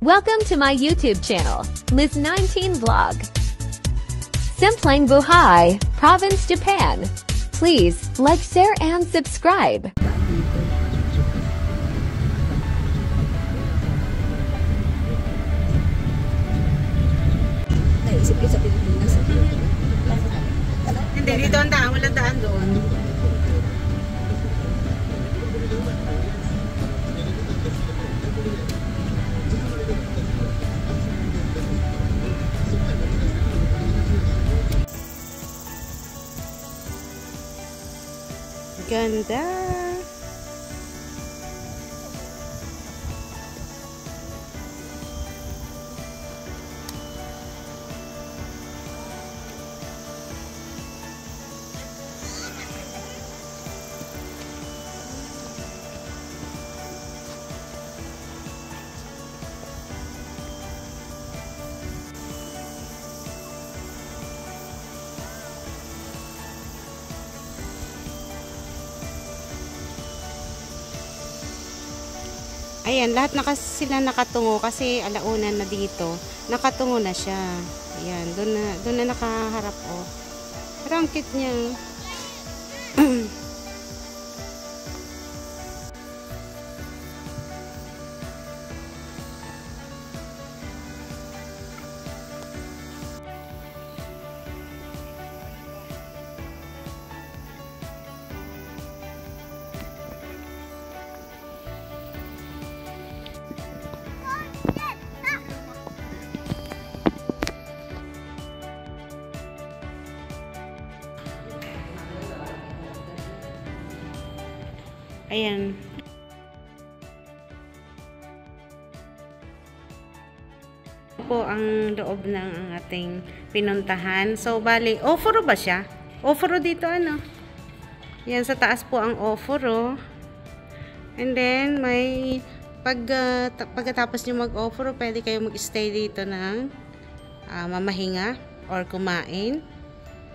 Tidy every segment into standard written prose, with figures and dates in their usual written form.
Welcome to my YouTube channel, Liz19 Vlog. Simpleng Buhay, Province, Japan. Please like, share, and subscribe. Naisip ko sa Pilipinas. Hindi, dito ang daan. Walang daan doon. Ganda. Ayan, lahat sila nakatungo kasi alauna na dito. Nakatungo na siya. Ayan, doon na nakaharap oh. Pero ang cute niya. Ayan. Po ang loob ng ating pinuntahan. So, bali, oforo ba siya? Oforo dito, ano? Yan, sa taas po ang oforo. And then, may pagkatapos nyo mag-oforo, pwede kayo mag-stay dito ng mamahinga or kumain.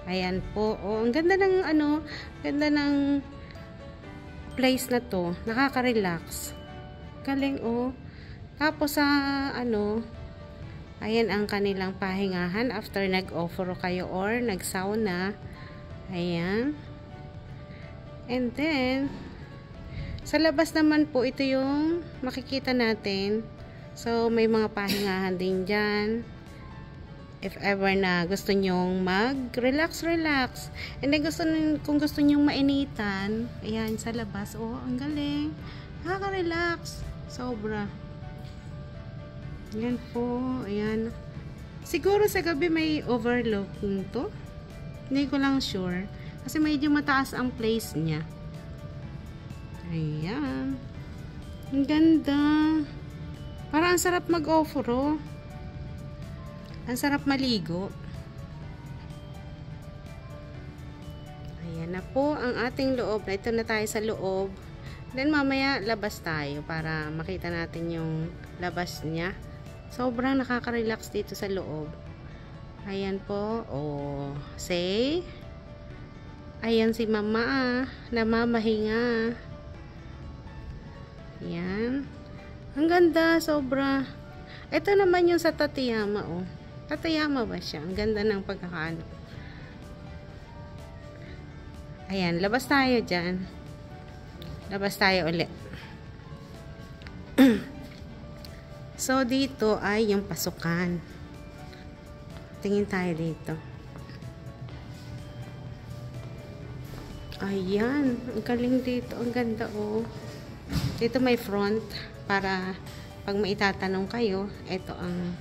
Ayan po. Oh, ang ganda ng, ganda ng place na to, nakaka-relax. Galing oh. Tapos sa ayan ang kanilang pahingahan after nag-offer kayo or nag-sauna. Ayan. And then sa labas naman po ito yung makikita natin. So may mga pahingahan din diyan. If ever na gusto nyong mag-relax. And then kung gusto nyong mainitan, ayan, sa labas. Oh, ang galing. Nakaka-relax. Sobra. Ayan po. Ayan. Siguro sa gabi may overlooking to. Hindi ko lang sure. Kasi medyo mataas ang place niya. Ayan. Ang ganda. Parang ang sarap mag-offer, oh. Ang sarap maligo. Ayan na po ang ating loob. Ito na tayo sa loob. Then mamaya labas tayo para makita natin yung labas niya. Sobrang nakaka-relax dito sa loob. Ayan po. Oh, say. Ayan si mama namamahinga. Ayan. Ang ganda, sobra. Ito naman yung sa Tateyama, oh. Tateyama ba siya? Ang ganda ng pagkakaano. Ayan, labas tayo dyan. Labas tayo ulit. So, dito ay yung pasukan. Tingin tayo dito. Ayan, ang galing dito. Ang ganda, oh. Dito may front para pag maitatanong kayo, ito ang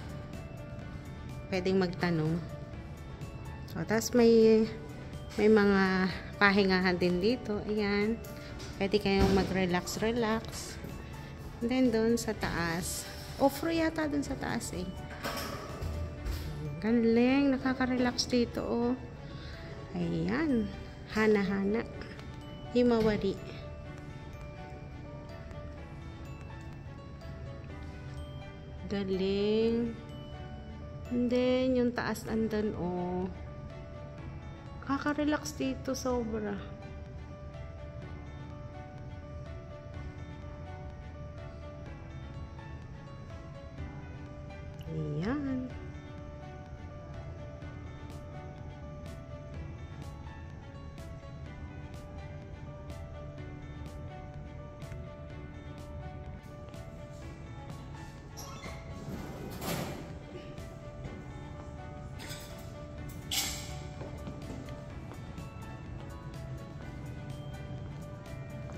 pwedeng magtanong. So, tapos may mga pahingahan din dito. Ayan. Pwede kayong mag-relax. And then, doon sa taas. Offer yata doon sa taas, eh. Galing. Nakaka-relax dito, oh. Ayan. Hana-hana. Himawari. Galing. And then, yung taas andun, oh. Kaka-relax dito, sobra. Ayan.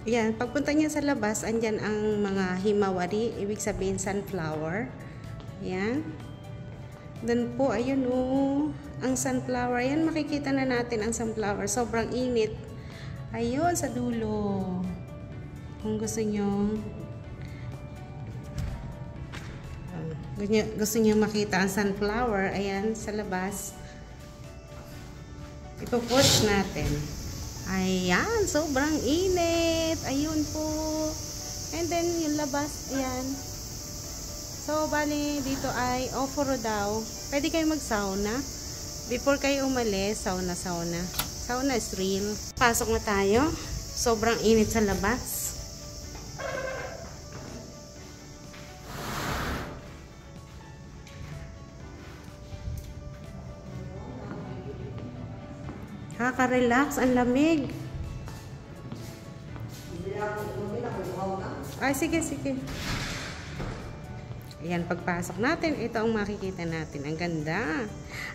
Yan, pagpunta niya sa labas, andyan ang mga himawari, ibig sabihin sunflower. Yan. Doon po, ayun ang sunflower. Yan, makikita na natin ang sunflower. Sobrang init. Ayun, sa dulo. Kung gusto nyo, makita ang sunflower, ayan, sa labas. Ipo-push natin. Ayan, sobrang init. Ayun po. And then, yung labas, ayan. So, bali, dito ay offer daw. Pwede kayo mag-sauna. Before kayo umalis, sauna. Sauna is real. Pasok na tayo. Sobrang init sa labas. Kaka-relax, ang lamig. Ay, sige. Ayan, pagpasok natin, ito ang makikita natin. Ang ganda.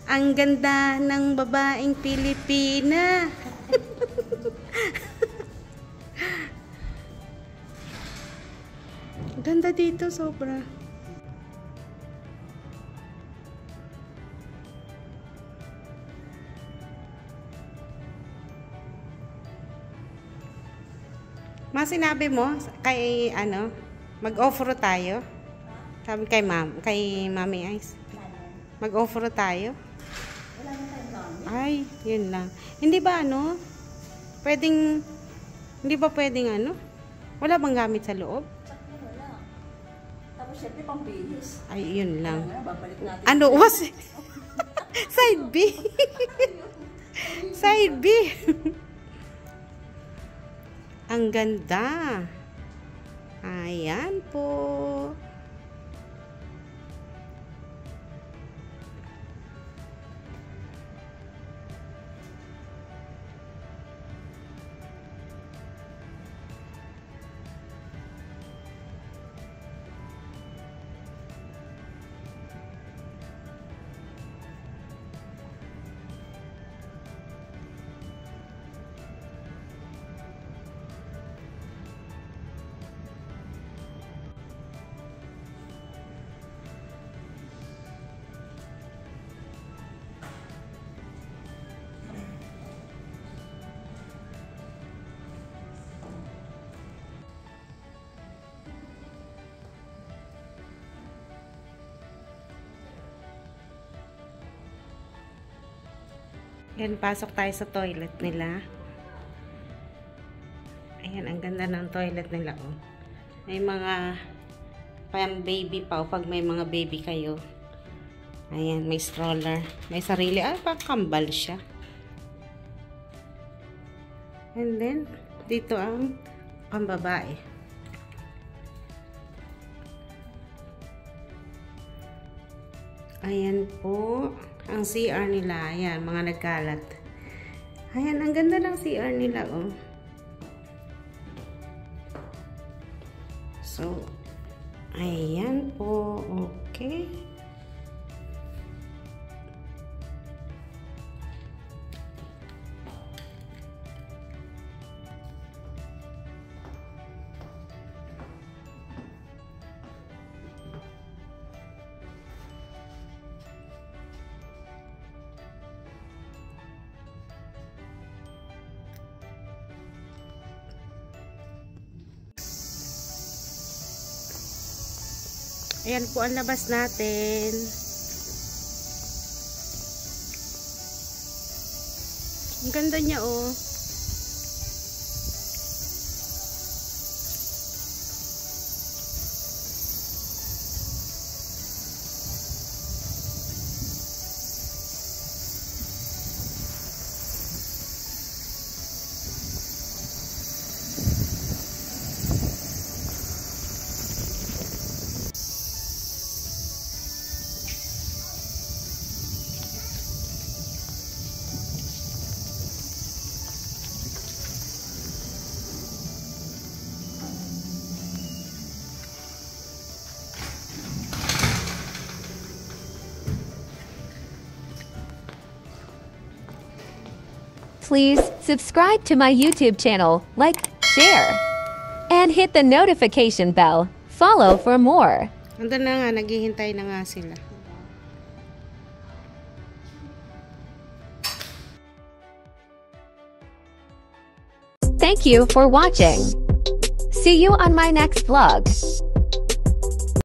Ang ganda ng babaeng Pilipina. Ganda dito, sobra. Sinabi mo kay mag-offer tayo. Sabi kay Mami Ice. Mag-offer tayo. Ay, yun lang. Hindi ba pwedeng wala bang gamit sa loob? Wala. Tapos syempre pambihis. Ay, yun lang. Babalik natin. Was? Side B. Side B. Ang ganda. Ayan po. Yan, pasok tayo sa toilet nila. Ayan, ang ganda ng toilet nila, oh. May mga baby pa, pag may mga baby kayo. Ayan, may stroller. May sarili. Kambal siya. And then, dito ang pambabae. Ayan po. Ang CR nila, ayan, mga nagkalat. Ayan, ang ganda ng CR nila, oh. So, ayan po, okay. Ayan po ang labas natin. Ang ganda niya, oh. Please subscribe to my YouTube channel, like, share, and hit the notification bell. Follow for more. Andun na nga, naghihintay na nga sila. Thank you for watching. See you on my next vlog.